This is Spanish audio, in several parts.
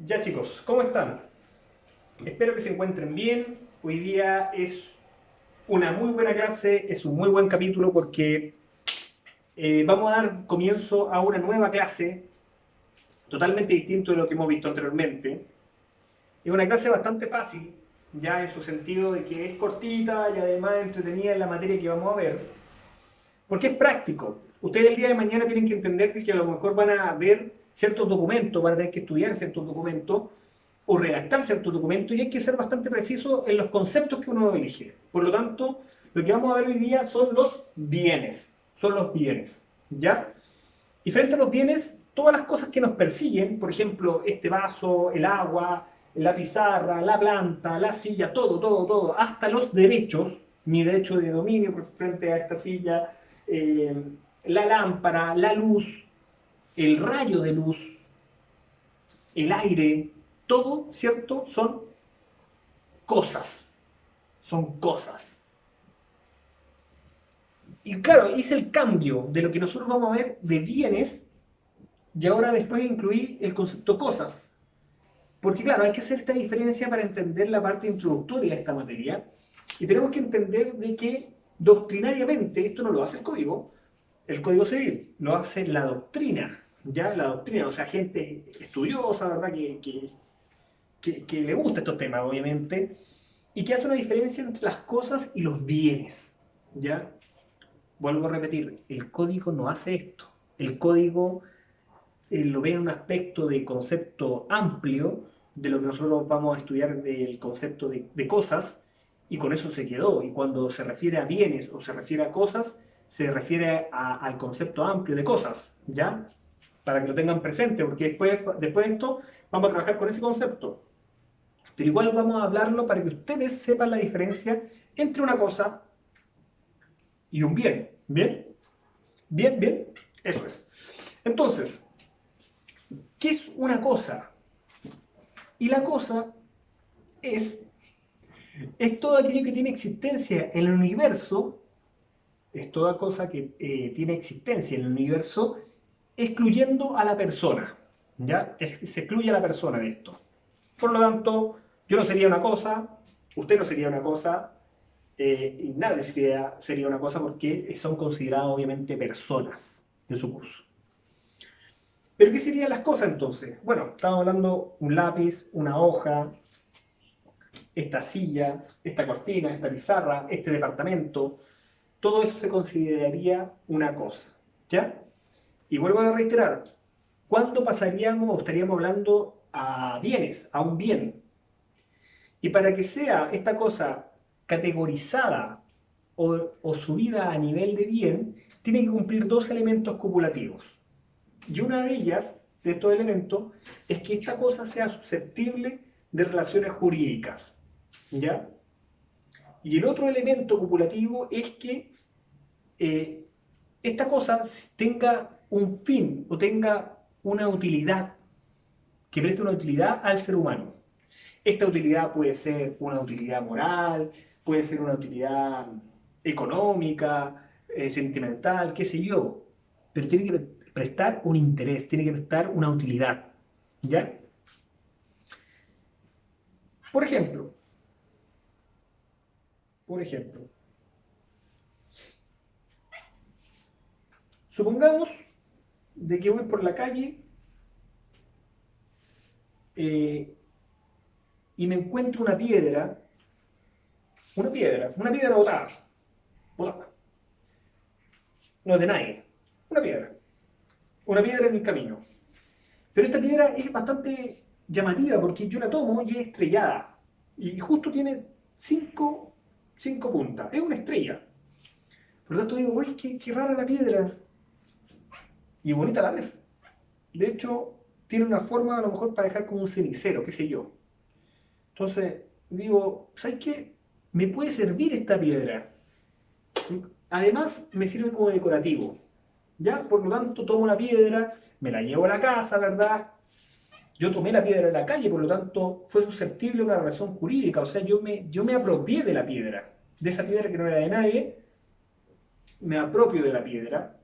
Ya chicos, ¿cómo están? Espero que se encuentren bien. Hoy día es una muy buena clase, es un muy buen capítulo porque vamos a dar comienzo a una nueva clase totalmente distinto de lo que hemos visto anteriormente. Es una clase bastante fácil, ya en su sentido de que es cortita y además entretenida en la materia que vamos a ver, porque es práctico. Ustedes el día de mañana tienen que entender que a lo mejor van a ver ciertos documentos, van a tener que estudiar ciertos documentos o redactar ciertos documentos y hay que ser bastante preciso en los conceptos que uno elige. Por lo tanto, lo que vamos a ver hoy día son los bienes. Son los bienes. ¿Ya? Y frente a los bienes, todas las cosas que nos persiguen, por ejemplo, este vaso, el agua, la pizarra, la planta, la silla, todo, todo, todo, hasta los derechos, mi derecho de dominio por frente a esta silla, eh, la lámpara, la luz, el rayo de luz, el aire, todo, ¿cierto? Son cosas. Son cosas. Y claro, hice el cambio de lo que nosotros vamos a ver de bienes y ahora después incluí el concepto cosas. Porque claro, hay que hacer esta diferencia para entender la parte introductoria de esta materia y tenemos que entender de que doctrinariamente esto no lo hace el código civil, lo hace la doctrina, ya la doctrina, o sea, gente estudiosa, ¿verdad? Que le gusta estos temas, obviamente, y que hace una diferencia entre las cosas y los bienes, ¿ya? Vuelvo a repetir, el código no hace esto. El código lo ve en un aspecto de concepto amplio de lo que nosotros vamos a estudiar del concepto de cosas y con eso se quedó. Y cuando se refiere a bienes o se refiere a cosas, se refiere al concepto amplio de cosas, ¿ya? Para que lo tengan presente, porque después de esto vamos a trabajar con ese concepto. Pero igual vamos a hablarlo para que ustedes sepan la diferencia entre una cosa y un bien. ¿Bien? Bien, bien. Eso es. Entonces, ¿qué es una cosa? Y la cosa es, es todo aquello que tiene existencia en el universo, es toda cosa que tiene existencia en el universo, excluyendo a la persona. ¿Ya? Se excluye a la persona de esto. Por lo tanto, yo no sería una cosa, usted no sería una cosa, y nadie sería una cosa porque son consideradas obviamente personas de su curso. ¿Pero qué serían las cosas entonces? Bueno, estamos hablando un lápiz, una hoja, esta silla, esta cortina, esta pizarra, este departamento, todo eso se consideraría una cosa, ¿ya? Y vuelvo a reiterar, ¿cuándo pasaríamos o estaríamos hablando a bienes, a un bien? Y para que sea esta cosa categorizada o subida a nivel de bien, tiene que cumplir dos elementos copulativos. Y una de ellas, de estos elementos, es que esta cosa sea susceptible de relaciones jurídicas. ¿Ya? Y el otro elemento copulativo es que eh, esta cosa tenga un fin o tenga una utilidad, que preste una utilidad al ser humano. Esta utilidad puede ser una utilidad moral, puede ser una utilidad económica, sentimental, qué sé yo, pero tiene que prestar un interés, tiene que prestar una utilidad. ¿Ya? Por ejemplo, por ejemplo, supongamos de que voy por la calle eh, y me encuentro una piedra botada, botada, no es de nadie, una piedra en el camino. Pero esta piedra es bastante llamativa porque yo la tomo y es estrellada. Y justo tiene cinco puntas. Es una estrella. Por lo tanto digo, uy, qué rara la piedra. Y bonita a la vez. De hecho, tiene una forma a lo mejor para dejar como un cenicero, qué sé yo. Entonces, digo, ¿sabes qué? Me puede servir esta piedra. Además, me sirve como decorativo. ¿Ya? Por lo tanto, tomo la piedra, me la llevo a la casa, ¿verdad? Yo tomé la piedra en la calle, por lo tanto fue susceptible a una relación jurídica, o sea, yo me apropié de la piedra, de esa piedra que no era de nadie, me apropio de la piedra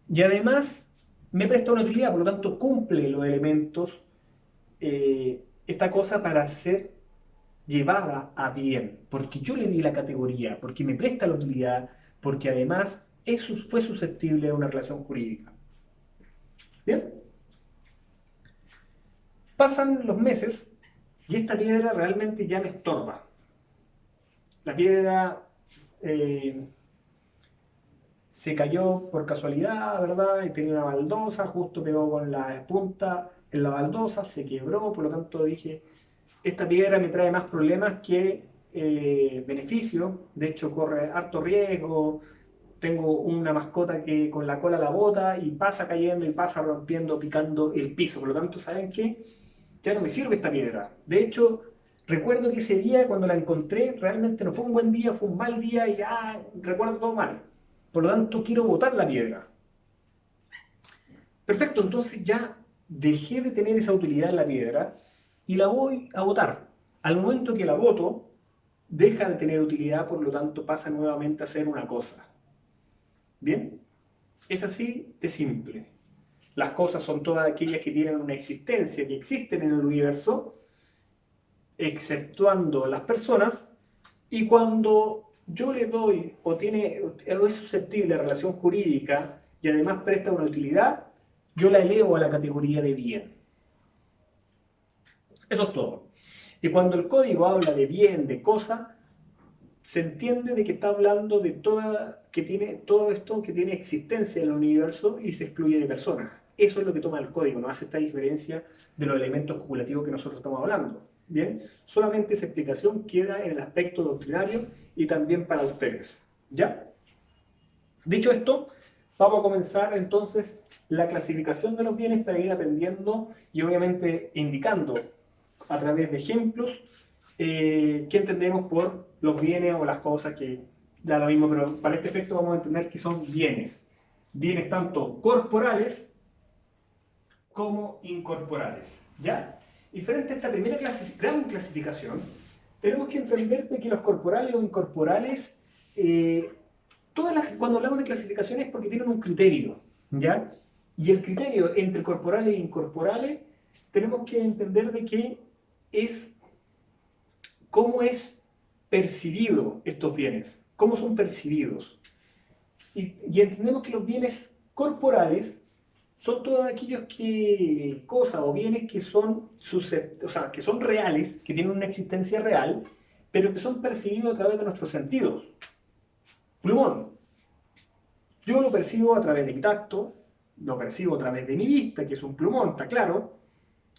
y además me presta una utilidad, por lo tanto cumple los elementos, esta cosa para ser llevada a bien, porque yo le di la categoría, porque me presta la utilidad, porque además fue susceptible de una relación jurídica. Bien, pasan los meses y esta piedra realmente ya me estorba. La piedra se cayó por casualidad, ¿verdad? Y tenía una baldosa, justo pegó con la punta en la baldosa, se quebró, por lo tanto dije, esta piedra me trae más problemas que beneficios, de hecho corre harto riesgo, tengo una mascota que con la cola la bota y pasa cayendo y pasa rompiendo, picando el piso, por lo tanto, ¿saben qué? Ya no me sirve esta piedra. De hecho, recuerdo que ese día cuando la encontré, realmente no fue un buen día, fue un mal día y recuerdo todo mal. Por lo tanto, quiero botar la piedra. Perfecto, entonces ya dejé de tener esa utilidad en la piedra y la voy a botar. Al momento que la boto, deja de tener utilidad, por lo tanto pasa nuevamente a ser una cosa. ¿Bien? Es así de simple. Las cosas son todas aquellas que tienen una existencia, que existen en el universo, exceptuando las personas, y cuando yo le doy o es susceptible a relación jurídica y además presta una utilidad, yo la elevo a la categoría de bien. Eso es todo. Y cuando el código habla de bien, de cosa, se entiende de que está hablando de todo esto que tiene existencia en el universo y se excluye de personas. Eso es lo que toma el código, no hace esta diferencia de los elementos copulativos que nosotros estamos hablando. Bien, solamente esa explicación queda en el aspecto doctrinario y también para ustedes. ¿Ya? Dicho esto, vamos a comenzar entonces la clasificación de los bienes para ir aprendiendo y obviamente indicando a través de ejemplos qué entendemos por los bienes o las cosas, que da lo mismo, pero para este efecto vamos a entender que son bienes. Bienes tanto corporales como incorporales. ¿Ya? Y frente a esta primera gran clasificación, tenemos que entender de que los corporales o incorporales, cuando hablamos de clasificaciones es porque tienen un criterio, ¿ya? Y el criterio entre corporales e incorporales, tenemos que entender de que es cómo es percibido estos bienes, cómo son percibidos. Y entendemos que los bienes corporales son todos aquellos cosas o bienes que son, que son reales, que tienen una existencia real, pero que son percibidos a través de nuestros sentidos. Plumón. Yo lo percibo a través de mi tacto, lo percibo a través de mi vista, que es un plumón, está claro,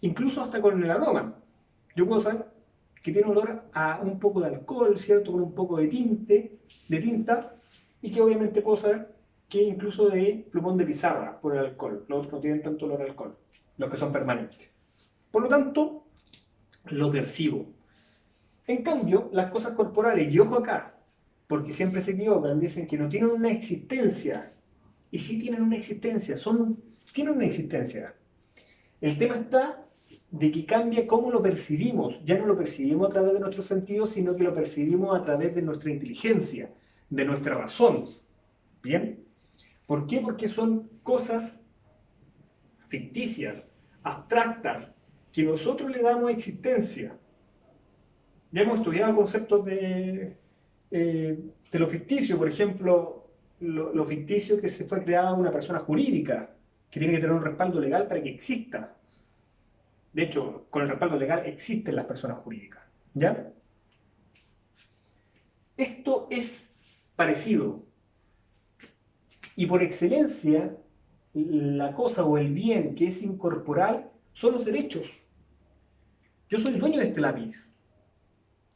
incluso hasta con el aroma. Yo puedo saber que tiene olor a un poco de alcohol, ¿cierto? Con un poco de tinta, y que obviamente puedo saber que incluso de plumón de pizarra por el alcohol. Los otros no tienen tanto olor a alcohol, los que son permanentes. Por lo tanto, lo percibo. En cambio, las cosas corporales, y ojo acá, porque siempre se equivocan, dicen que no tienen una existencia. Y sí tienen una existencia, tienen una existencia. El tema está de que cambia cómo lo percibimos. Ya no lo percibimos a través de nuestros sentidos, sino que lo percibimos a través de nuestra inteligencia, de nuestra razón. ¿Bien? ¿Por qué? Porque son cosas ficticias, abstractas, que nosotros le damos existencia. Ya hemos estudiado conceptos de lo ficticio, por ejemplo, lo ficticio que se fue creada una persona jurídica, que tiene que tener un respaldo legal para que exista. De hecho, con el respaldo legal existen las personas jurídicas. ¿Ya? Esto es parecido. Y por excelencia, la cosa o el bien que es incorporal son los derechos. Yo soy el dueño de este lápiz.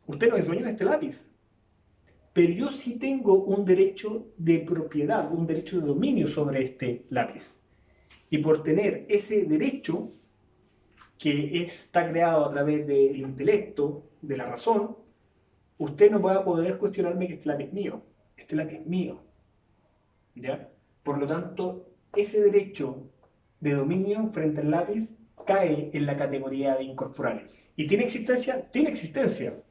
Usted no es dueño de este lápiz. Pero yo sí tengo un derecho de propiedad, un derecho de dominio sobre este lápiz. Y por tener ese derecho, que está creado a través del intelecto, de la razón, usted no va a poder cuestionarme que este lápiz es mío. Este lápiz es mío. ¿Ya? Por lo tanto, ese derecho de dominio frente al lápiz cae en la categoría de incorporales. ¿Y tiene existencia? Tiene existencia.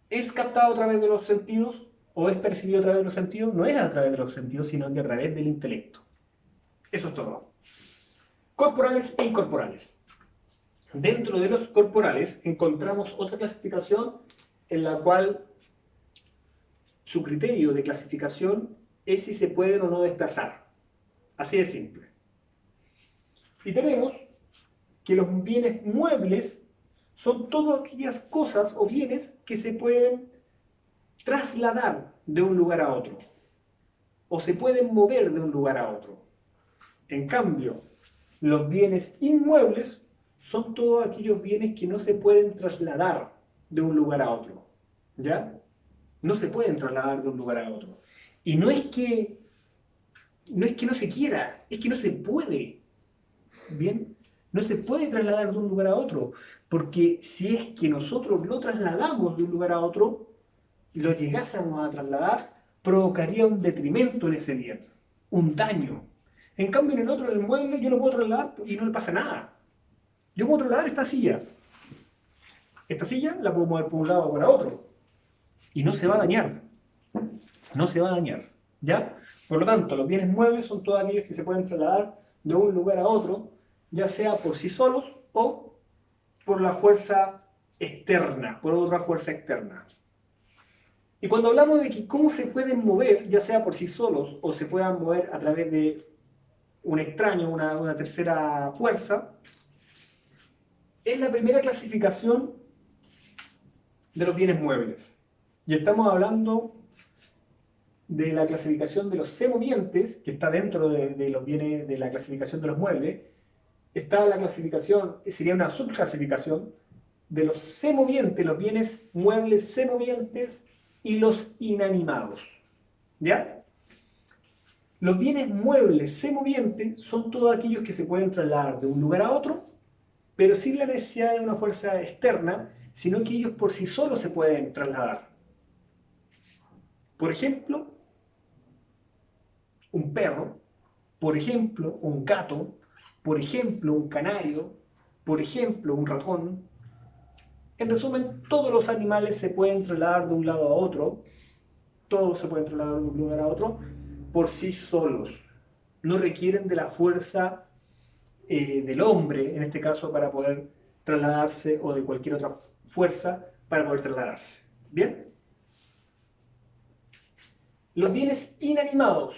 ¿Es captado a través de los sentidos o es percibido a través de los sentidos? No es a través de los sentidos, sino que a través del intelecto. Eso es todo. Corporales e incorporales. Dentro de los corporales encontramos otra clasificación en la cual su criterio de clasificación es si se pueden o no desplazar. Así de simple. Y tenemos que los bienes muebles son todas aquellas cosas o bienes que se pueden trasladar de un lugar a otro o se pueden mover de un lugar a otro. En cambio, los bienes inmuebles son todos aquellos bienes que no se pueden trasladar de un lugar a otro. ¿Ya? No se pueden trasladar de un lugar a otro. Y no es que no se quiera, es que no se puede. ¿Bien? No se puede trasladar de un lugar a otro, porque si es que nosotros lo trasladamos de un lugar a otro, lo llegásemos a trasladar, provocaría un detrimento en ese bien, un daño. En cambio, en el otro, en el mueble, yo lo puedo trasladar y no le pasa nada. Yo puedo trasladar esta silla. Esta silla la puedo mover por un lado o para otro. Y no se va a dañar. No se va a dañar. ¿Ya? Por lo tanto, los bienes muebles son todos aquellos que se pueden trasladar de un lugar a otro, ya sea por sí solos o por la fuerza externa, por otra fuerza externa. Y cuando hablamos de que cómo se pueden mover, ya sea por sí solos o se puedan mover a través de un extraño, una tercera fuerza, es la primera clasificación de los bienes muebles. Y estamos hablando de la clasificación de los semovientes, que está dentro de los bienes de la clasificación de los muebles. Está la clasificación, sería una subclasificación de los semovientes, los bienes muebles semovientes y los inanimados. ¿Ya? Los bienes muebles semovientes son todos aquellos que se pueden trasladar de un lugar a otro, pero sin la necesidad de una fuerza externa, sino que ellos por sí solos se pueden trasladar. Por ejemplo, un perro, por ejemplo, un gato, por ejemplo, un canario, por ejemplo, un ratón. En resumen, todos los animales se pueden trasladar de un lado a otro, todos se pueden trasladar de un lugar a otro por sí solos. No requieren de la fuerza del hombre, en este caso, para poder trasladarse o de cualquier otra fuerza para poder trasladarse. ¿Bien? Los bienes inanimados,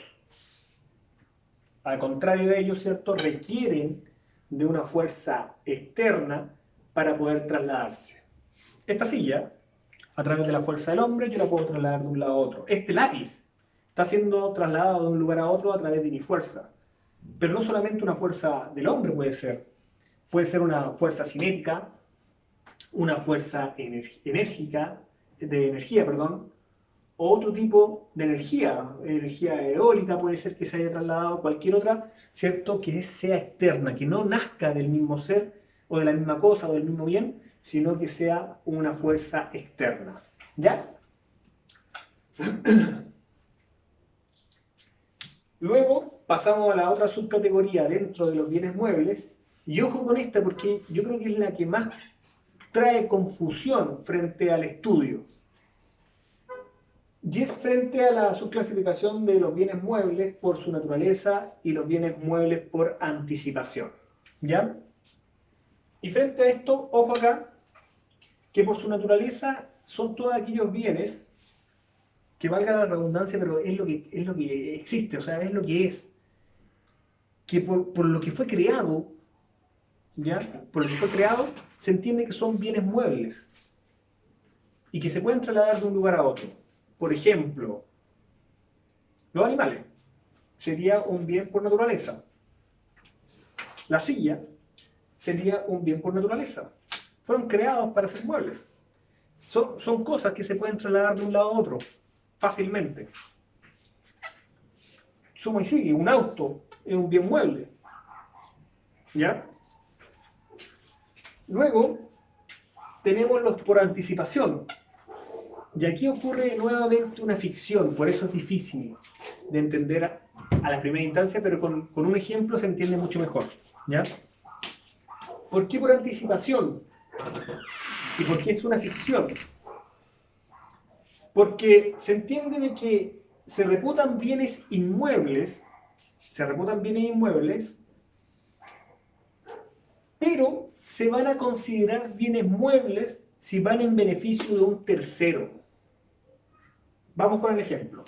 al contrario de ellos, ¿cierto?, requieren de una fuerza externa para poder trasladarse. Esta silla, a través de la fuerza del hombre, yo la puedo trasladar de un lado a otro. Este lápiz está siendo trasladado de un lugar a otro a través de mi fuerza. Pero no solamente una fuerza del hombre puede ser una fuerza cinética, una fuerza enérgica, de energía, perdón, o otro tipo de energía eólica puede ser que se haya trasladado, cualquier otra, ¿cierto?, que sea externa, que no nazca del mismo ser, o de la misma cosa, o del mismo bien, sino que sea una fuerza externa. ¿Ya? Luego pasamos a la otra subcategoría dentro de los bienes muebles, y ojo con esta porque yo creo que es la que más trae confusión frente al estudio. Y es frente a la subclasificación de los bienes muebles por su naturaleza y los bienes muebles por anticipación. ¿Ya? Y frente a esto, ojo acá, que por su naturaleza son todos aquellos bienes, que valga la redundancia, pero es lo que existe, o sea, es lo que es, que por lo que fue creado, ¿ya? Por lo que fue creado, se entiende que son bienes muebles y que se pueden trasladar de un lugar a otro. Por ejemplo, los animales sería un bien por naturaleza. La silla sería un bien por naturaleza. Fueron creados para ser muebles. Son cosas que se pueden trasladar de un lado a otro fácilmente. Suma y sigue, un auto es un bien mueble. ¿Ya? Luego tenemos los por anticipación. Y aquí ocurre nuevamente una ficción, por eso es difícil de entender a la primera instancia, pero con un ejemplo se entiende mucho mejor. ¿Ya? ¿Por qué por anticipación? ¿Y por qué es una ficción? Porque se entiende de que se reputan bienes inmuebles pero se van a considerar bienes muebles si van en beneficio de un tercero. Vamos con el ejemplo.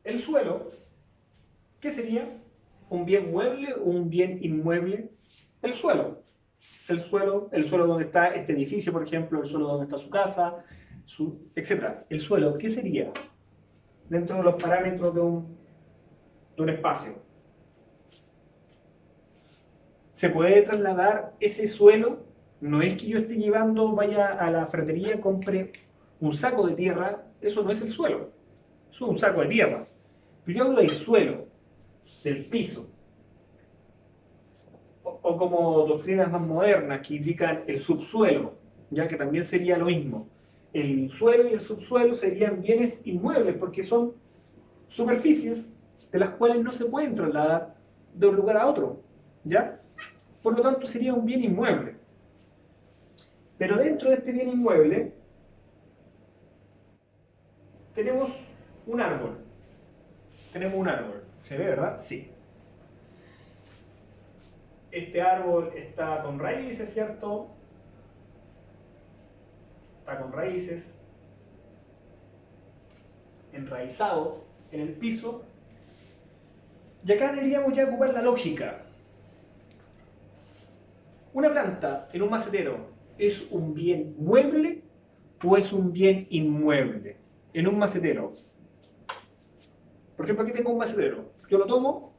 El suelo, ¿qué sería? ¿Un bien mueble o un bien inmueble? El suelo. El suelo donde está este edificio, por ejemplo, el suelo donde está su casa, etc. El suelo, ¿qué sería? Dentro de los parámetros de un espacio. ¿Se puede trasladar ese suelo? No es que yo esté llevando, vaya a la ferretería, compre un saco de tierra, eso no es el suelo, eso es un saco de tierra. Pero yo hablo del suelo, del piso, o como doctrinas más modernas que indican el subsuelo, ya que también sería lo mismo. El suelo y el subsuelo serían bienes inmuebles porque son superficies de las cuales no se pueden trasladar de un lugar a otro, ¿ya? Por lo tanto sería un bien inmueble. Pero dentro de este bien inmueble tenemos un árbol. Tenemos un árbol. ¿Se ve, verdad? Sí. Este árbol está con raíces, ¿cierto? Está con raíces, enraizado en el piso. Y acá deberíamos ya ocupar la lógica. ¿Una planta en un macetero es un bien mueble o es un bien inmueble? En un macetero. Por ejemplo, aquí tengo un macetero. Yo lo tomo.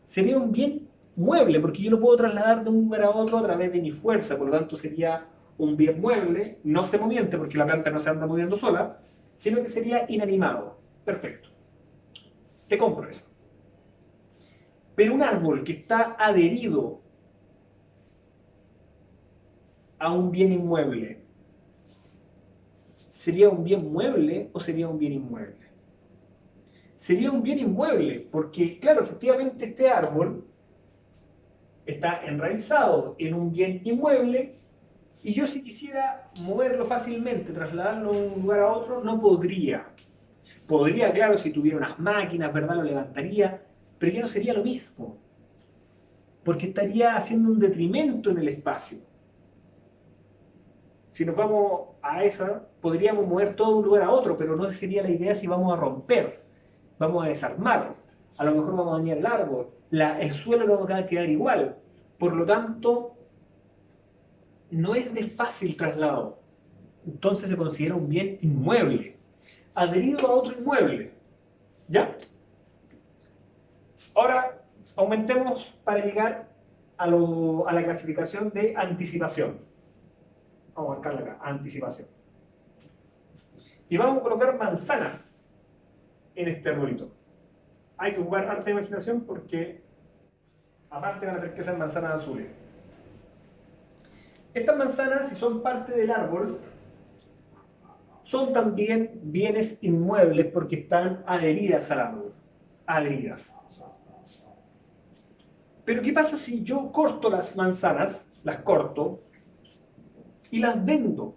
Sería un bien mueble porque yo lo puedo trasladar de un lugar a otro a través de mi fuerza. Por lo tanto, sería un bien mueble, no se moviente porque la planta no se anda moviendo sola, sino que sería inanimado. Perfecto. Te compro eso. Pero un árbol que está adherido a un bien inmueble, ¿sería un bien mueble o sería un bien inmueble? Sería un bien inmueble, porque, claro, efectivamente este árbol está enraizado en un bien inmueble y yo si quisiera moverlo fácilmente, trasladarlo de un lugar a otro, no podría. Podría, claro, si tuviera unas máquinas, ¿verdad? Lo levantaría, pero ya no sería lo mismo, porque estaría haciendo un detrimento en el espacio. Si nos vamos a esa, podríamos mover todo de un lugar a otro, pero no sería la idea si vamos a romper, vamos a desarmar, a lo mejor vamos a dañar el árbol, el suelo no va a quedar igual. Por lo tanto, no es de fácil traslado. Entonces se considera un bien inmueble, adherido a otro inmueble. ¿Ya? Ahora, aumentemos para llegar a la clasificación de anticipación. Vamos a marcarla acá, anticipación. Y vamos a colocar manzanas en este arbolito. Hay que ocupar harta imaginación porque aparte van a tener que ser manzanas azules. Estas manzanas, si son parte del árbol, son también bienes inmuebles porque están adheridas al árbol. Adheridas. Pero ¿qué pasa si yo corto las manzanas, las corto, y las vendo?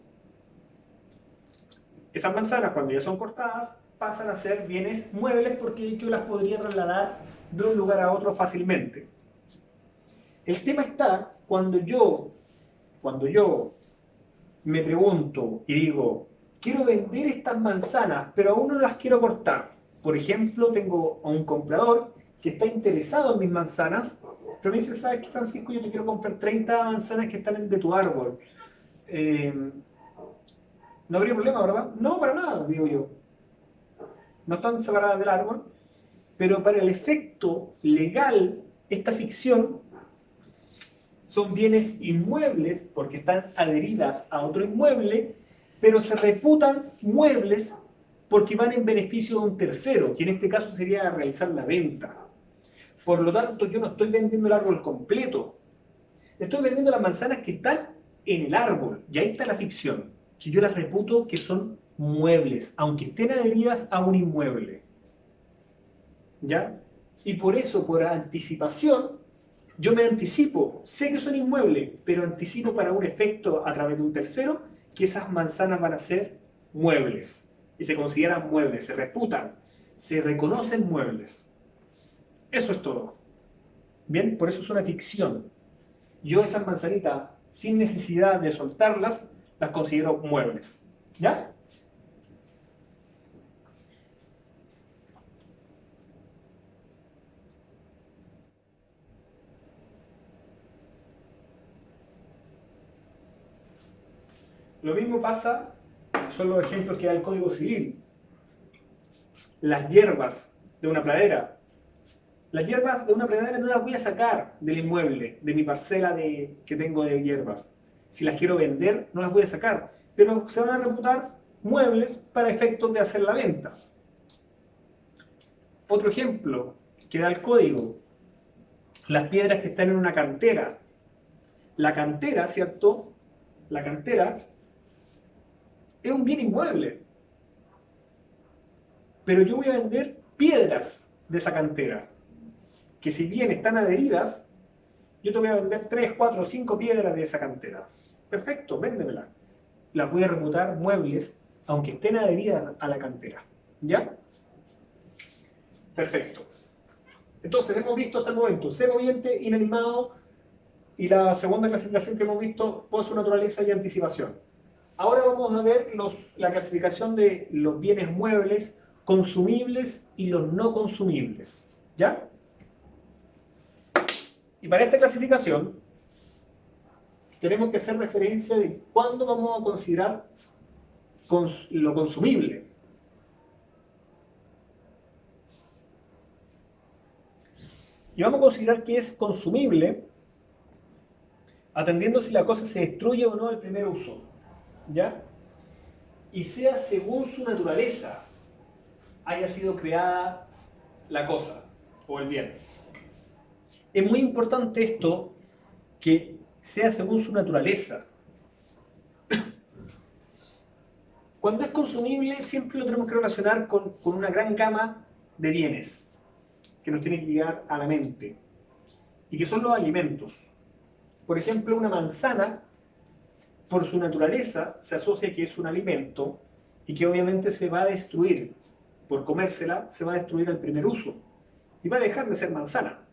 Esas manzanas, cuando ya son cortadas, pasan a ser bienes muebles porque yo las podría trasladar de un lugar a otro fácilmente. El tema está cuando yo me pregunto y digo, quiero vender estas manzanas, pero aún no las quiero cortar. Por ejemplo, tengo a un comprador que está interesado en mis manzanas, pero me dice, ¿sabes qué, Francisco? Yo te quiero comprar 30 manzanas que están de tu árbol. No habría problema, ¿verdad? No, para nada, digo yo. No están separadas del árbol, pero para el efecto legal, esta ficción son bienes inmuebles porque están adheridas a otro inmueble, pero se reputan muebles porque van en beneficio de un tercero, que en este caso sería realizar la venta. Por lo tanto, yo no estoy vendiendo el árbol completo, estoy vendiendo las manzanas que están en el árbol, y ahí está la ficción, que yo las reputo que son muebles, aunque estén adheridas a un inmueble. ¿Ya? Y por eso, por anticipación, yo me anticipo, sé que son inmuebles, pero anticipo para un efecto a través de un tercero que esas manzanas van a ser muebles. Y se consideran muebles, se reputan. Se reconocen muebles. Eso es todo. Bien, por eso es una ficción. Yo esas manzanitas, sin necesidad de soltarlas, las considero muebles. ¿Ya? Lo mismo pasa, son los ejemplos que da el Código Civil. Las hierbas de una pradera. Las hierbas de una pradera no las voy a sacar del inmueble, de mi parcela que tengo de hierbas. Si las quiero vender, no las voy a sacar. Pero se van a reputar muebles para efectos de hacer la venta. Otro ejemplo que da el código. Las piedras que están en una cantera. La cantera, ¿cierto? La cantera es un bien inmueble. Pero yo voy a vender piedras de esa cantera, que si bien están adheridas, yo te voy a vender 3, 4, 5 piedras de esa cantera. Perfecto, véndemela. Las voy a reputar muebles, aunque estén adheridas a la cantera. ¿Ya? Perfecto. Entonces, hemos visto hasta el momento semiviviente, inanimado, y la segunda clasificación que hemos visto, por su naturaleza y anticipación. Ahora vamos a ver la clasificación de los bienes muebles, consumibles y los no consumibles. ¿Ya? Y para esta clasificación tenemos que hacer referencia de cuándo vamos a considerar lo consumible. Y vamos a considerar que es consumible atendiendo si la cosa se destruye o no al primer uso. ¿Ya? Y sea según su naturaleza haya sido creada la cosa o el bien. Es muy importante esto, que sea según su naturaleza. Cuando es consumible siempre lo tenemos que relacionar con una gran gama de bienes que nos tiene que llegar a la mente y que son los alimentos. Por ejemplo, una manzana, por su naturaleza, se asocia que es un alimento y que obviamente se va a destruir. Por comérsela, se va a destruir al primer uso y va a dejar de ser manzana.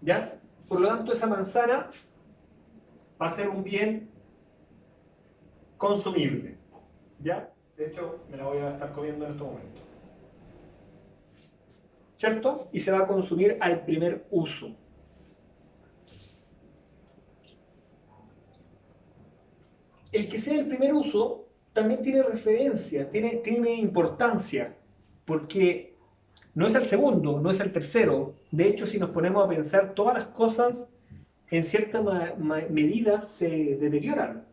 ¿Ya? Por lo tanto, esa manzana va a ser un bien consumible. ¿Ya? De hecho, me la voy a estar comiendo en este momento. ¿Cierto? Y se va a consumir al primer uso. El que sea el primer uso también tiene referencia, tiene importancia, porque no es el segundo, no es el tercero. De hecho, si nos ponemos a pensar, todas las cosas en cierta medida se deterioran.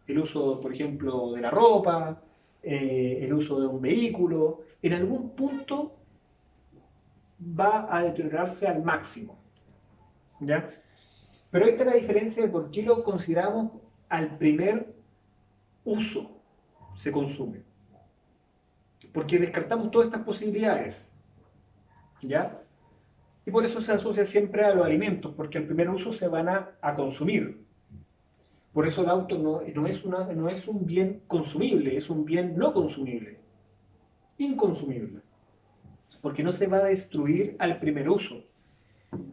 El uso, por ejemplo, de la ropa, el uso de un vehículo, en algún punto va a deteriorarse al máximo. ¿Ya? Pero esta es la diferencia de por qué lo consideramos al primer uso se consume. Porque descartamos todas estas posibilidades. ¿Ya? Y por eso se asocia siempre a los alimentos, porque al primer uso se van a consumir. Por eso el auto no es un bien consumible, es un bien no consumible, inconsumible, porque no se va a destruir al primer uso.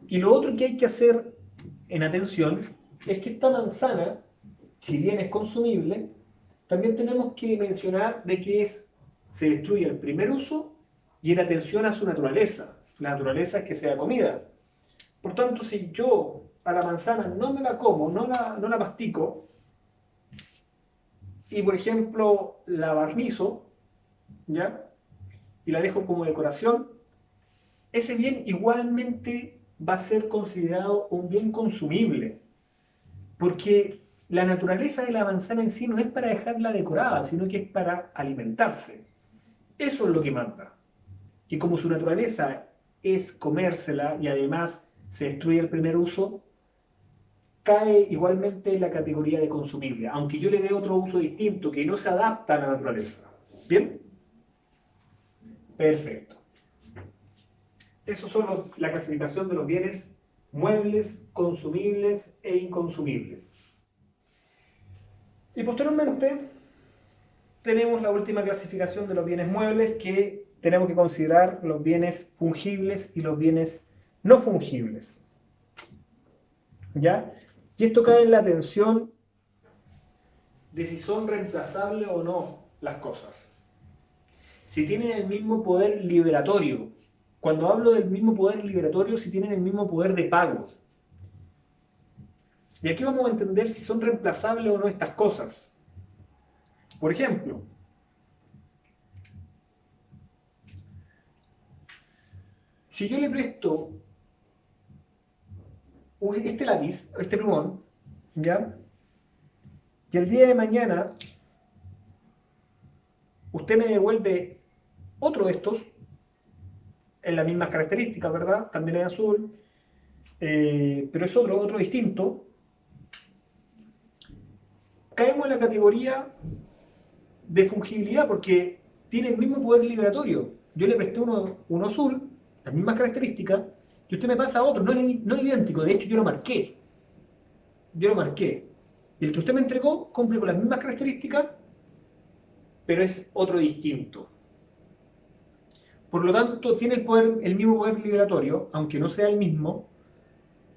Y lo otro que hay que hacer en atención es que esta manzana, si bien es consumible, también tenemos que mencionar de que se destruye al primer uso y en atención a su naturaleza. La naturaleza es que sea comida. Por tanto, si yo a la manzana no me la como, no la mastico, y por ejemplo la barnizo, ¿ya? Y la dejo como decoración, ese bien igualmente va a ser considerado un bien consumible, porque la naturaleza de la manzana en sí no es para dejarla decorada, sino que es para alimentarse. Eso es lo que manda. Y como su naturaleza es comérsela y además se destruye el primer uso, cae igualmente en la categoría de consumible, aunque yo le dé otro uso distinto que no se adapta a la naturaleza. ¿Bien? Perfecto. Eso son la clasificación de los bienes muebles, consumibles e inconsumibles. Y posteriormente tenemos la última clasificación de los bienes muebles, que tenemos que considerar los bienes fungibles y los bienes no fungibles. ¿Ya? Y esto cae en la atención de si son reemplazables o no las cosas. Si tienen el mismo poder liberatorio. Cuando hablo del mismo poder liberatorio, si tienen el mismo poder de pago. Y aquí vamos a entender si son reemplazables o no estas cosas. Por ejemplo, si yo le presto este lápiz, este plumón, ¿ya? Y el día de mañana usted me devuelve otro de estos, en las mismas características, ¿verdad? También es azul, pero es otro distinto. Caemos en la categoría de fungibilidad porque tiene el mismo poder liberatorio. Yo le presté uno azul, las mismas características, y usted me pasa otro, no idéntico, de hecho yo lo marqué. Yo lo marqué. Y el que usted me entregó cumple con las mismas características, pero es otro distinto. Por lo tanto, tiene el mismo poder liberatorio, aunque no sea el mismo,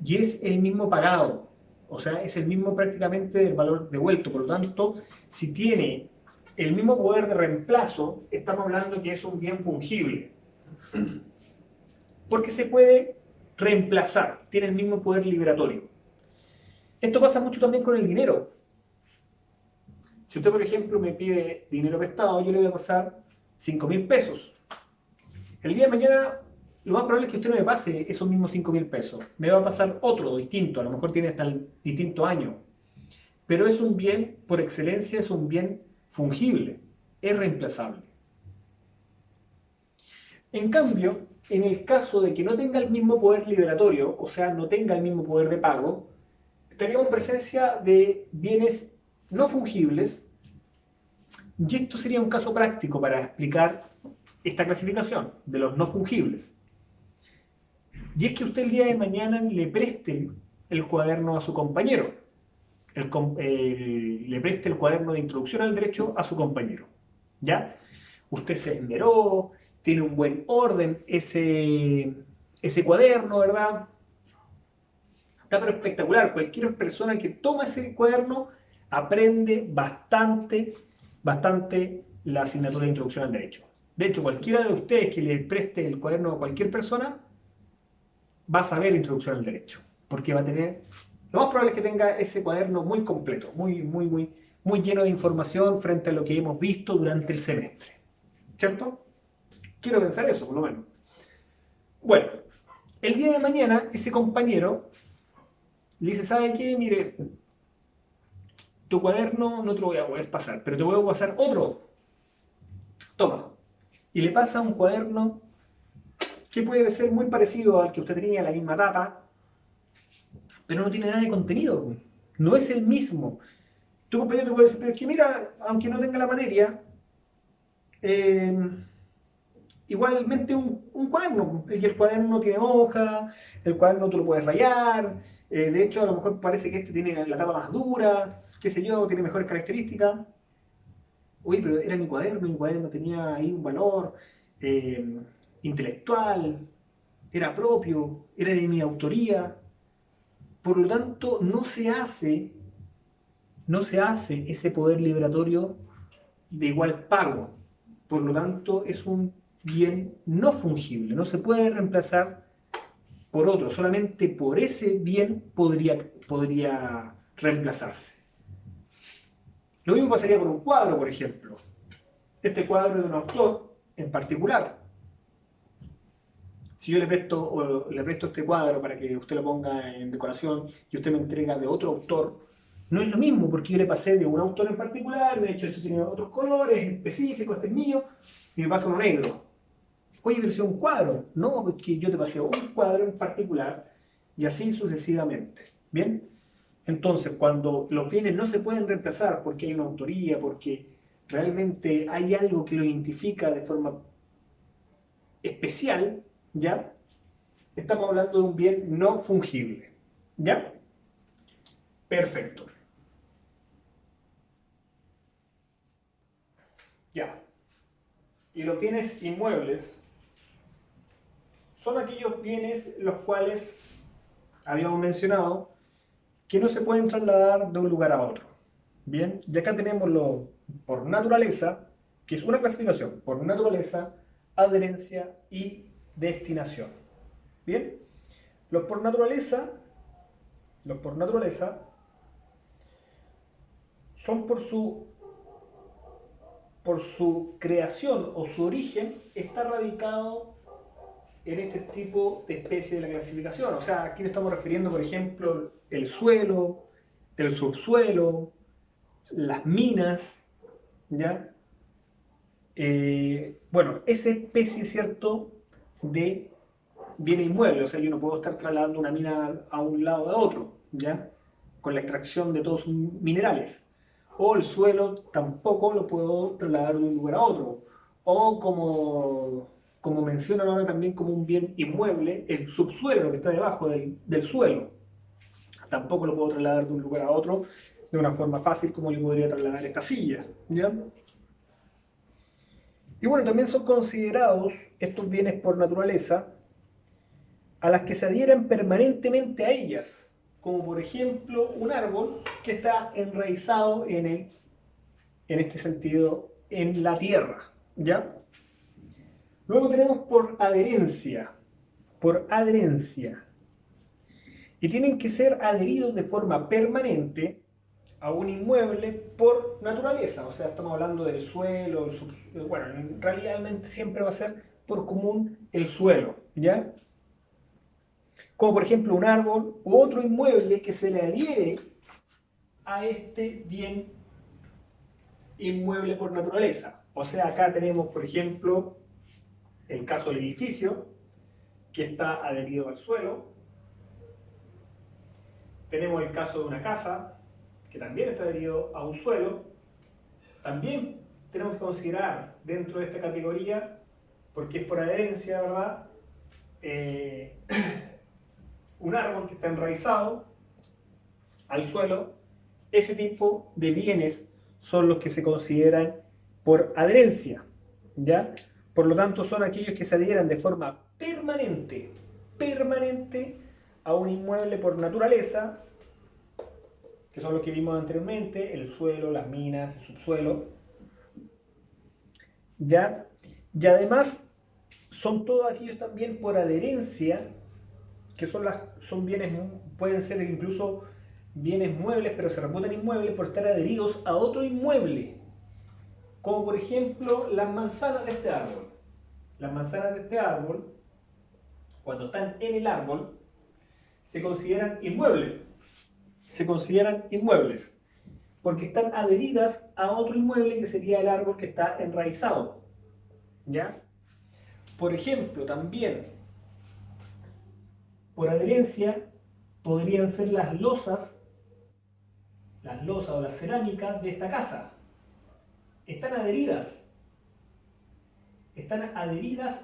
y es el mismo pagado. O sea, es el mismo prácticamente del valor devuelto. Por lo tanto, si tiene el mismo poder de reemplazo, estamos hablando que es un bien fungible. Porque se puede reemplazar, tiene el mismo poder liberatorio. Esto pasa mucho también con el dinero. Si usted, por ejemplo, me pide dinero prestado, yo le voy a pasar 5.000 pesos. El día de mañana, lo más probable es que usted no me pase esos mismos 5.000 pesos. Me va a pasar otro distinto, a lo mejor tiene hasta el distinto año. Pero es un bien, por excelencia, es un bien fungible, es reemplazable. En cambio, en el caso de que no tenga el mismo poder liberatorio, o sea, no tenga el mismo poder de pago, estaríamos en presencia de bienes no fungibles, y esto sería un caso práctico para explicar esta clasificación de los no fungibles. Y es que usted el día de mañana le preste el cuaderno a su compañero, le preste el cuaderno de introducción al derecho a su compañero. ¿Ya? Usted se esmeró, tiene un buen orden ese cuaderno, ¿verdad? Está pero espectacular. Cualquier persona que toma ese cuaderno aprende bastante la asignatura de introducción al derecho. De hecho, cualquiera de ustedes que le preste el cuaderno a cualquier persona va a saber introducción al derecho, porque va a tener, lo más probable es que tenga ese cuaderno muy completo, muy lleno de información frente a lo que hemos visto durante el semestre. ¿Cierto? Quiero pensar eso, por lo menos. Bueno, el día de mañana ese compañero le dice, ¿sabe qué? Mire, tu cuaderno no te lo voy a poder pasar, pero te voy a pasar otro. Toma. Y le pasa un cuaderno que puede ser muy parecido al que usted tenía, la misma tapa, pero no tiene nada de contenido. No es el mismo. Tu compañero te puede decir, pero es que mira, aunque no tenga la materia, eh, igualmente un cuaderno, y el cuaderno tiene hoja, el cuaderno tú lo puedes rayar, de hecho a lo mejor parece que este tiene la tapa más dura, qué sé yo, tiene mejores características. Oye, pero era mi cuaderno tenía ahí un valor eh, intelectual, era propio, era de mi autoría, por lo tanto no se hace ese poder liberatorio de igual pago. Por lo tanto, es un bien no fungible, no se puede reemplazar por otro, solamente por ese bien podría reemplazarse. Lo mismo pasaría con un cuadro, por ejemplo. Este cuadro es de un autor en particular. Si yo le presto este cuadro para que usted lo ponga en decoración y usted me entrega de otro autor, no es lo mismo porque yo le pasé de un autor en particular, de hecho esto tiene otros colores específicos, este es mío, y me pasa uno negro. Oye, pero si es un cuadro, no, porque yo te pasé un cuadro en particular y así sucesivamente. ¿Bien? Entonces, cuando los bienes no se pueden reemplazar porque hay una autoría, porque realmente hay algo que lo identifica de forma especial, ¿ya? Estamos hablando de un bien no fungible. ¿Ya? Perfecto. Ya. y los bienes inmuebles son aquellos bienes los cuales habíamos mencionado que no se pueden trasladar de un lugar a otro. Bien, y acá tenemos lo por naturaleza, que es una clasificación, por naturaleza, adherencia y destinación. Bien, los por naturaleza son por su creación o su origen, está radicado en este tipo de especie de la clasificación. O sea, aquí nos estamos refiriendo, por ejemplo, el suelo, el subsuelo, las minas, ¿ya? Bueno, esa especie, ¿cierto?, de bien inmueble. O sea, yo no puedo estar trasladando una mina a un lado de otro, ¿ya? Con la extracción de todos sus minerales. O el suelo tampoco lo puedo trasladar de un lugar a otro. O como mencionan ahora también como un bien inmueble, el subsuelo, lo que está debajo del suelo. Tampoco lo puedo trasladar de un lugar a otro de una forma fácil como le podría trasladar esta silla, ¿ya? Y bueno, también son considerados estos bienes por naturaleza a las que se adhieren permanentemente a ellas, como por ejemplo un árbol que está enraizado en este sentido, en la tierra, ¿ya? Luego tenemos por adherencia, y tienen que ser adheridos de forma permanente a un inmueble por naturaleza. O sea, estamos hablando del suelo, bueno, realmente siempre va a ser por común el suelo, ¿ya? Como por ejemplo un árbol u otro inmueble que se le adhiere a este bien inmueble por naturaleza. O sea, acá tenemos, por ejemplo, el caso del edificio, que está adherido al suelo. Tenemos el caso de una casa, que también está adherido a un suelo. También tenemos que considerar dentro de esta categoría, porque es por adherencia, ¿verdad? Un árbol que está enraizado al suelo. Ese tipo de bienes son los que se consideran por adherencia, ¿ya? Por lo tanto, son aquellos que se adhieran de forma permanente a un inmueble por naturaleza, que son los que vimos anteriormente, el suelo, las minas, el subsuelo, ¿ya? Y además son todos aquellos también por adherencia, que son bienes, pueden ser incluso bienes muebles, pero se reputan inmuebles por estar adheridos a otro inmueble, como por ejemplo las manzanas de este árbol. Las manzanas de este árbol, cuando están en el árbol, se consideran inmuebles. Se consideran inmuebles porque están adheridas a otro inmueble que sería el árbol que está enraizado, ¿ya? Por ejemplo, también por adherencia podrían ser las losas o las cerámicas de esta casa. Están adheridas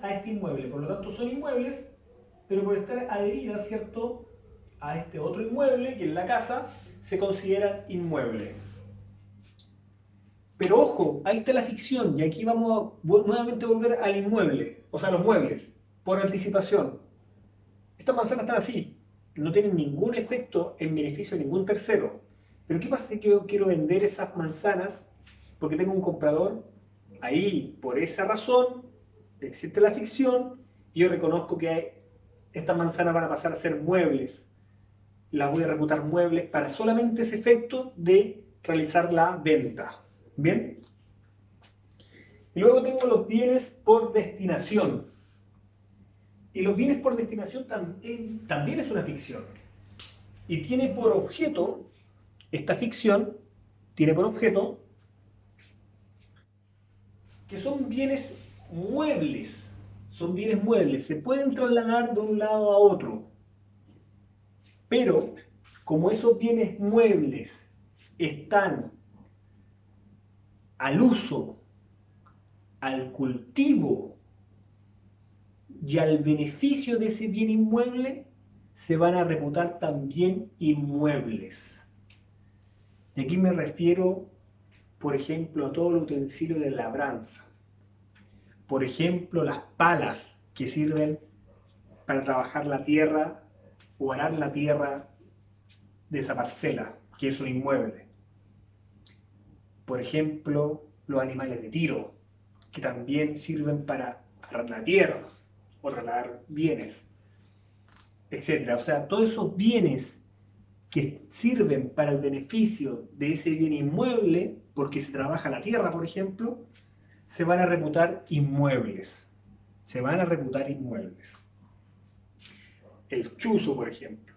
a este inmueble, por lo tanto son inmuebles, pero por estar adheridas, ¿cierto?, a este otro inmueble, que es la casa, se consideran inmuebles. Pero ojo, ahí está la ficción, y aquí vamos a nuevamente volver al inmueble, o sea, a los muebles, por anticipación. Estas manzanas están así, no tienen ningún efecto en beneficio de ningún tercero. Pero ¿qué pasa si yo quiero vender esas manzanas porque tengo un comprador? Ahí, por esa razón, existe la ficción y yo reconozco que estas manzanas van a pasar a ser muebles. Las voy a reputar muebles para solamente ese efecto de realizar la venta. ¿Bien? Y luego tengo los bienes por destinación. Y los bienes por destinación también es una ficción. Y tiene por objeto, esta ficción tiene por objeto que son bienes muebles. Son bienes muebles, se pueden trasladar de un lado a otro. Pero, como esos bienes muebles están al uso, al cultivo y al beneficio de ese bien inmueble, se van a reputar también inmuebles. Y aquí me refiero, por ejemplo, a todo el utensilio de labranza. Por ejemplo, las palas que sirven para trabajar la tierra o arar la tierra de esa parcela, que es un inmueble. Por ejemplo, los animales de tiro, que también sirven para arar la tierra o trasladar bienes, etcétera. O sea, todos esos bienes que sirven para el beneficio de ese bien inmueble, porque se trabaja la tierra, por ejemplo, se van a reputar inmuebles. Se van a reputar inmuebles. El chuzo, por ejemplo.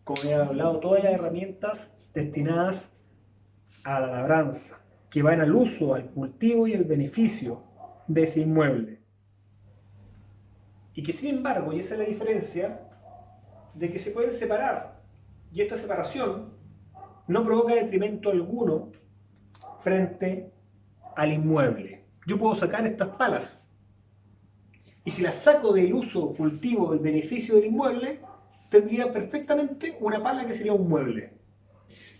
Como ya he hablado, todas las herramientas destinadas a la labranza, que van al uso, al cultivo y al beneficio de ese inmueble. Y que sin embargo, y esa es la diferencia, de que se pueden separar. Y esta separación no provoca detrimento alguno frente al inmueble. Yo puedo sacar estas palas. Y si las saco del uso, cultivo, el beneficio del inmueble, tendría perfectamente una pala que sería un mueble.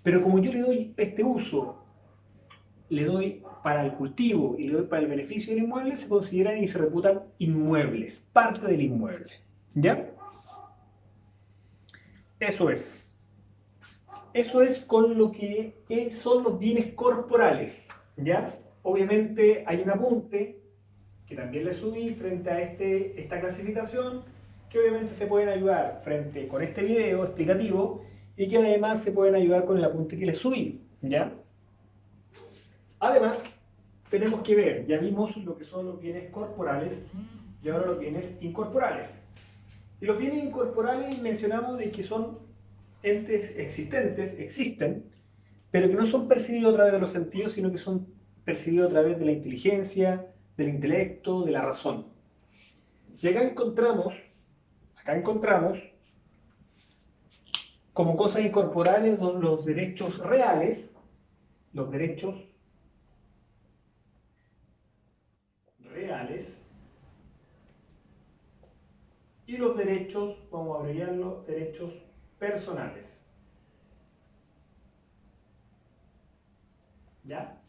Pero como yo le doy este uso, le doy para el cultivo y le doy para el beneficio del inmueble, se consideran y se reputan inmuebles, parte del inmueble. ¿Ya? Eso es. Eso es con lo que son los bienes corporales. ¿Ya? Obviamente hay un apunte que también le subí frente a esta clasificación, que obviamente se pueden ayudar frente con este video explicativo y que además se pueden ayudar con el apunte que le subí. ¿Ya? Además, tenemos que ver, ya vimos lo que son los bienes corporales y ahora los bienes incorporales. Y los bienes incorporales mencionamos de que son entes existentes, existen, pero que no son percibidos a través de los sentidos, sino que son percibidos a través de la inteligencia, del intelecto, de la razón. Y acá encontramos como cosas incorporales los derechos reales, los derechos reales y los derechos, vamos a abreviarlo, derechos personales. ¿Ya?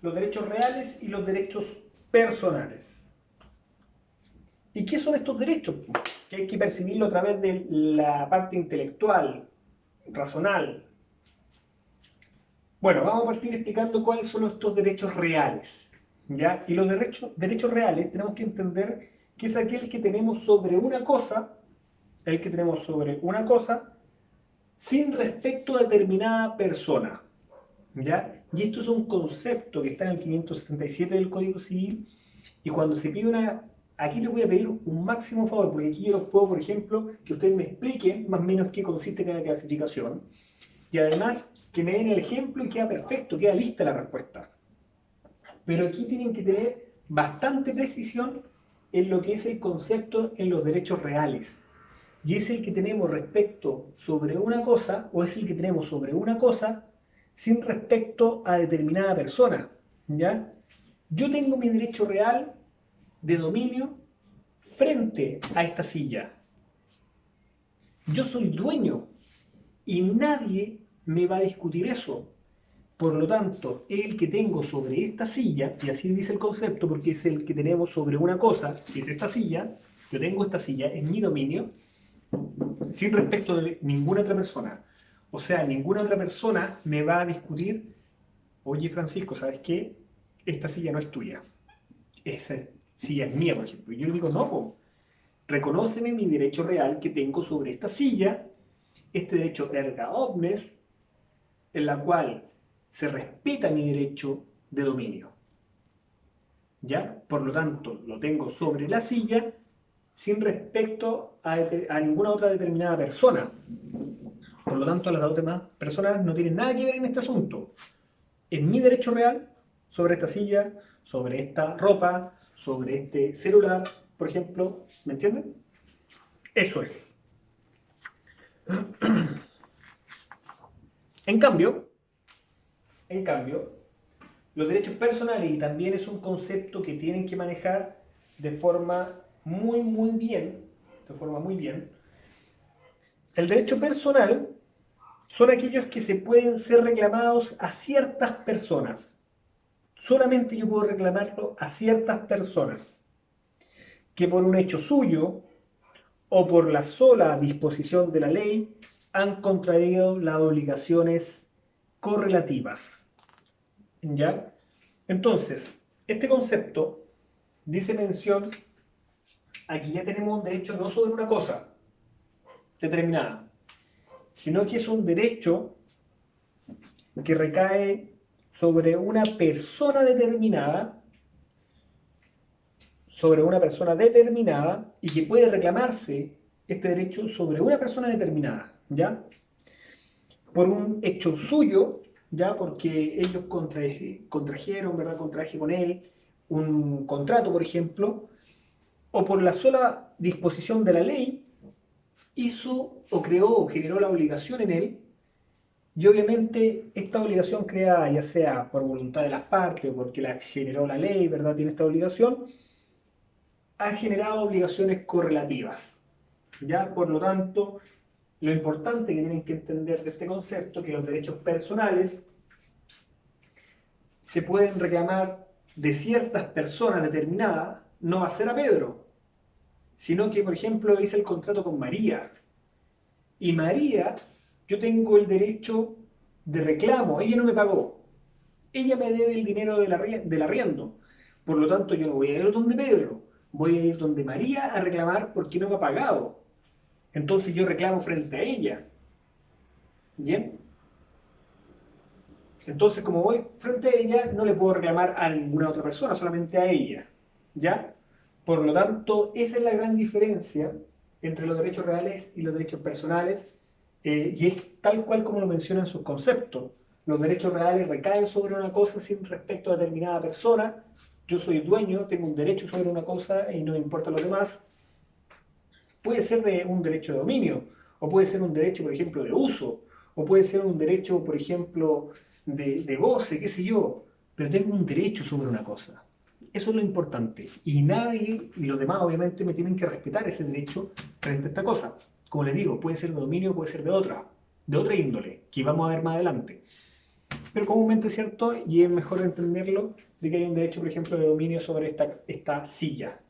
Los derechos reales y los derechos personales. ¿Y qué son estos derechos? Que hay que percibirlo a través de la parte intelectual, razonal. Bueno, vamos a partir explicando cuáles son estos derechos reales. ¿Ya? Y los derechos reales tenemos que entender que es aquel que tenemos sobre una cosa, el que tenemos sobre una cosa, sin respecto a determinada persona. ¿Ya? Y esto es un concepto que está en el 577 del Código Civil, y cuando se pide aquí les voy a pedir un máximo favor, porque aquí yo les puedo, por ejemplo, que ustedes me expliquen más o menos qué consiste cada clasificación, y además que me den el ejemplo y queda perfecto, queda lista la respuesta. Pero aquí tienen que tener bastante precisión en lo que es el concepto en los derechos reales. Y es el que tenemos respecto sobre una cosa, o es el que tenemos sobre una cosa sin respecto a determinada persona. ¿Ya? Yo tengo mi derecho real de dominio frente a esta silla. Yo soy dueño y nadie me va a discutir eso. Por lo tanto, el que tengo sobre esta silla, y así dice el concepto porque es el que tenemos sobre una cosa, que es esta silla, yo tengo esta silla, es mi dominio, sin respecto de ninguna otra persona. O sea, ninguna otra persona me va a discutir, oye Francisco, ¿sabes qué? Esta silla no es tuya. Esa silla es mía, por ejemplo. Y yo le digo, no, po, reconóceme mi derecho real que tengo sobre esta silla, este derecho erga omnes, en la cual se respeta mi derecho de dominio. ¿Ya? Por lo tanto, lo tengo sobre la silla sin respecto a ninguna otra determinada persona. Por lo tanto, las demás personas no tienen nada que ver en este asunto. Es mi derecho real sobre esta silla, sobre esta ropa, sobre este celular, por ejemplo. ¿Me entienden? Eso es. En cambio, los derechos personales, y también es un concepto que tienen que manejar de forma muy bien, el derecho personal son aquellos que se pueden ser reclamados a ciertas personas, solamente yo puedo reclamarlo a ciertas personas que por un hecho suyo o por la sola disposición de la ley han contraído las obligaciones correlativas. ¿Ya? Entonces, este concepto dice mención a que ya tenemos un derecho no sobre una cosa determinada, sino que es un derecho que recae sobre una persona determinada, y que puede reclamarse este derecho sobre una persona determinada, ¿ya? Por un hecho suyo, ¿ya? Porque ellos contrajeron, ¿verdad? Contraje con él un contrato, por ejemplo, o por la sola disposición de la ley, hizo o creó o generó la obligación en él, y obviamente esta obligación creada, ya sea por voluntad de las partes o porque la generó la ley, ¿verdad? Tiene esta obligación, ha generado obligaciones correlativas. ¿Ya? Por lo tanto, lo importante que tienen que entender de este concepto es que los derechos personales se pueden reclamar de ciertas personas determinadas, no va a ser a Pedro, sino que, por ejemplo, hice el contrato con María. Y María, yo tengo el derecho de reclamo, ella no me pagó, ella me debe el dinero del arriendo. Por lo tanto, yo no voy a ir donde Pedro, voy a ir donde María a reclamar porque no me ha pagado. Entonces yo reclamo frente a ella. ¿Bien? Entonces, como voy frente a ella, no le puedo reclamar a ninguna otra persona, solamente a ella. ¿Ya? Por lo tanto, esa es la gran diferencia entre los derechos reales y los derechos personales, y es tal cual como lo mencionan sus conceptos. Los derechos reales recaen sobre una cosa sin respecto a determinada persona. Yo soy dueño, tengo un derecho sobre una cosa y no me importa lo demás. Puede ser de un derecho de dominio, o puede ser un derecho, por ejemplo, de uso, o puede ser un derecho, por ejemplo, de goce, qué sé yo, pero tengo un derecho sobre una cosa. Eso es lo importante. Y nadie, y los demás obviamente me tienen que respetar ese derecho frente a esta cosa. Como les digo, puede ser de dominio, puede ser de otra índole, que vamos a ver más adelante. Pero comúnmente es cierto, y es mejor entenderlo, de que hay un derecho, por ejemplo, de dominio sobre esta silla.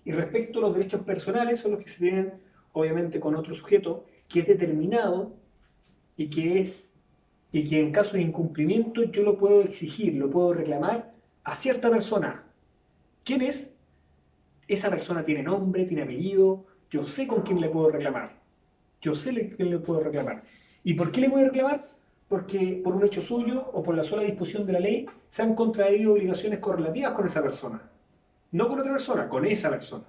Y respecto a los derechos personales, son los que se tienen, obviamente, con otro sujeto que es determinado y y que en caso de incumplimiento yo lo puedo exigir, lo puedo reclamar a cierta persona. ¿Quién es? Esa persona tiene nombre, tiene apellido, yo sé con quién le puedo reclamar. Yo sé quién le puedo reclamar. ¿Y por qué le puedo reclamar? Porque por un hecho suyo o por la sola disposición de la ley se han contraído obligaciones correlativas con esa persona. No con otra persona, con esa persona.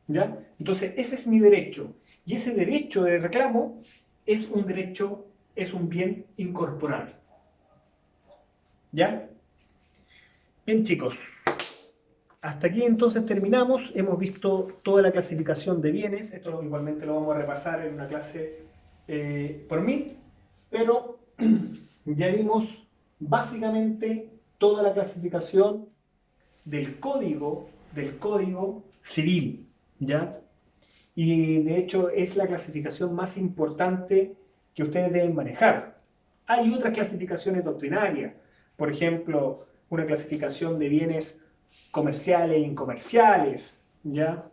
¿Ya? Entonces, ese es mi derecho. Y ese derecho de reclamo es un derecho, es un bien incorporable. ¿Ya? Bien, chicos. Hasta aquí entonces terminamos. Hemos visto toda la clasificación de bienes. Esto igualmente lo vamos a repasar en una clase por mí. Pero ya vimos básicamente toda la clasificación del código civil. ¿Ya? Y de hecho es la clasificación más importante que ustedes deben manejar. Hay otras clasificaciones doctrinarias, por ejemplo, una clasificación de bienes comerciales e incomerciales, ¿ya?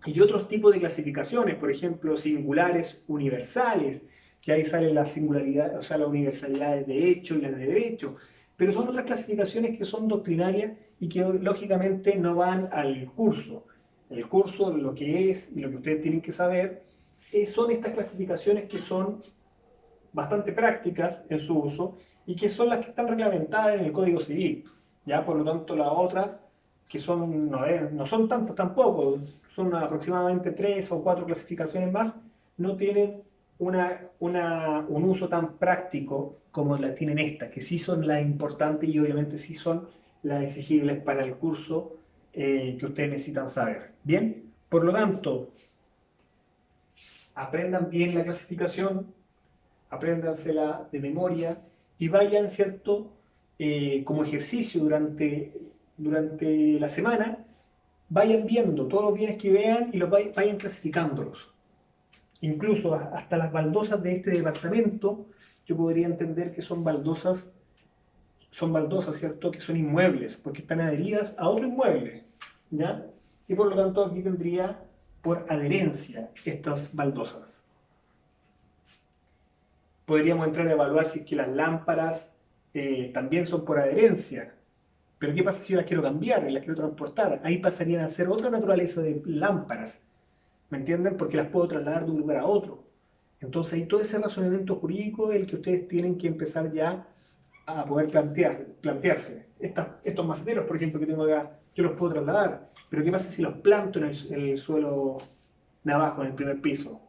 Y otros tipos de clasificaciones, por ejemplo, singulares universales, que ahí salen las singularidades, o sea, las universalidades de hecho y las de derecho, pero son otras clasificaciones que son doctrinarias y que lógicamente no van al curso. El curso, lo que es y lo que ustedes tienen que saber, son estas clasificaciones que son bastante prácticas en su uso y que son las que están reglamentadas en el Código Civil. Ya, por lo tanto, las otras, que son, no son tantas tampoco, son aproximadamente 3 o 4 clasificaciones más, no tienen un uso tan práctico como las tienen estas, que sí son las importantes y obviamente sí son las exigibles para el curso que ustedes necesitan saber. Bien, por lo tanto, aprendan bien la clasificación, apréndansela de memoria y vayan, ¿cierto? Como ejercicio durante la semana, vayan viendo todos los bienes que vean y los vayan clasificándolos. Incluso hasta las baldosas de este departamento, yo podría entender que son baldosas son baldosas, ¿cierto? Que son inmuebles, porque están adheridas a otro inmueble, ¿ya? Y por lo tanto aquí tendría por adherencia estas baldosas. Podríamos entrar a evaluar si es que las lámparas también son por adherencia. Pero ¿qué pasa si yo las quiero cambiar y las quiero transportar? Ahí pasarían a ser otra naturaleza de lámparas. ¿Me entienden? Porque las puedo trasladar de un lugar a otro. Entonces hay todo ese razonamiento jurídico el que ustedes tienen que empezar ya a poder plantearse. Estos maceteros, por ejemplo, que tengo acá, yo los puedo trasladar. Pero ¿qué pasa si los planto en el suelo de abajo, en el primer piso?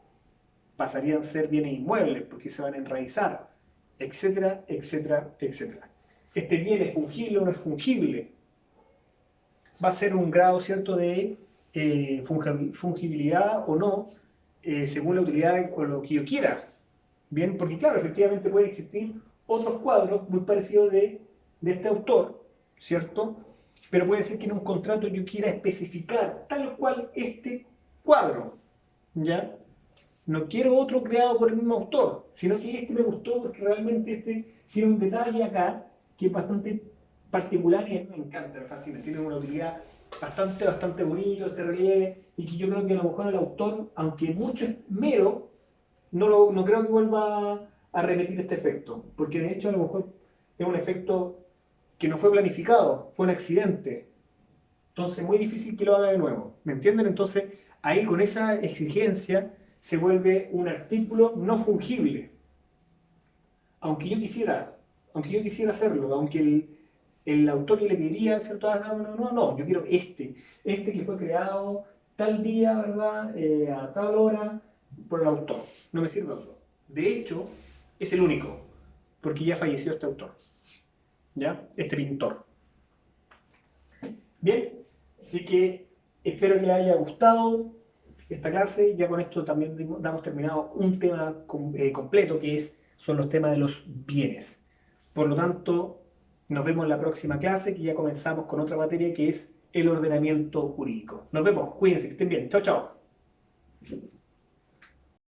Pasarían a ser bienes inmuebles porque se van a enraizar, etcétera, etcétera, etcétera. Este bien es fungible o no es fungible. Va a ser un grado cierto de fungibilidad o no, según la utilidad o lo que yo quiera. Bien, porque claro, efectivamente pueden existir otros cuadros muy parecidos de este autor, ¿cierto? Pero puede ser que en un contrato yo quiera especificar tal cual este cuadro, ¿ya? No quiero otro creado por el mismo autor, sino que este me gustó porque realmente este tiene un detalle acá que es bastante particular y a mí me encanta, me fascina. Tiene una utilidad bastante bonito este relieve y que yo creo que a lo mejor el autor, aunque mucho es mero, no creo que vuelva a repetir este efecto, porque de hecho a lo mejor es un efecto que no fue planificado, fue un accidente. Entonces es muy difícil que lo haga de nuevo, ¿me entienden? Entonces ahí con esa exigencia se vuelve un artículo no fungible. Aunque yo quisiera, aunque yo quisiera hacerlo, aunque el autor que le pediría, ¿cierto? No, yo quiero este que fue creado tal día, ¿verdad? A tal hora, por el autor. No me sirve otro. De hecho, es el único, porque ya falleció este autor, ¿ya? Este pintor. Bien, así que espero que les haya gustado esta clase. Ya con esto también damos terminado un tema completo son los temas de los bienes. Por lo tanto, nos vemos en la próxima clase, que ya comenzamos con otra materia que es el ordenamiento jurídico. Nos vemos, cuídense, que estén bien. Chao, chao.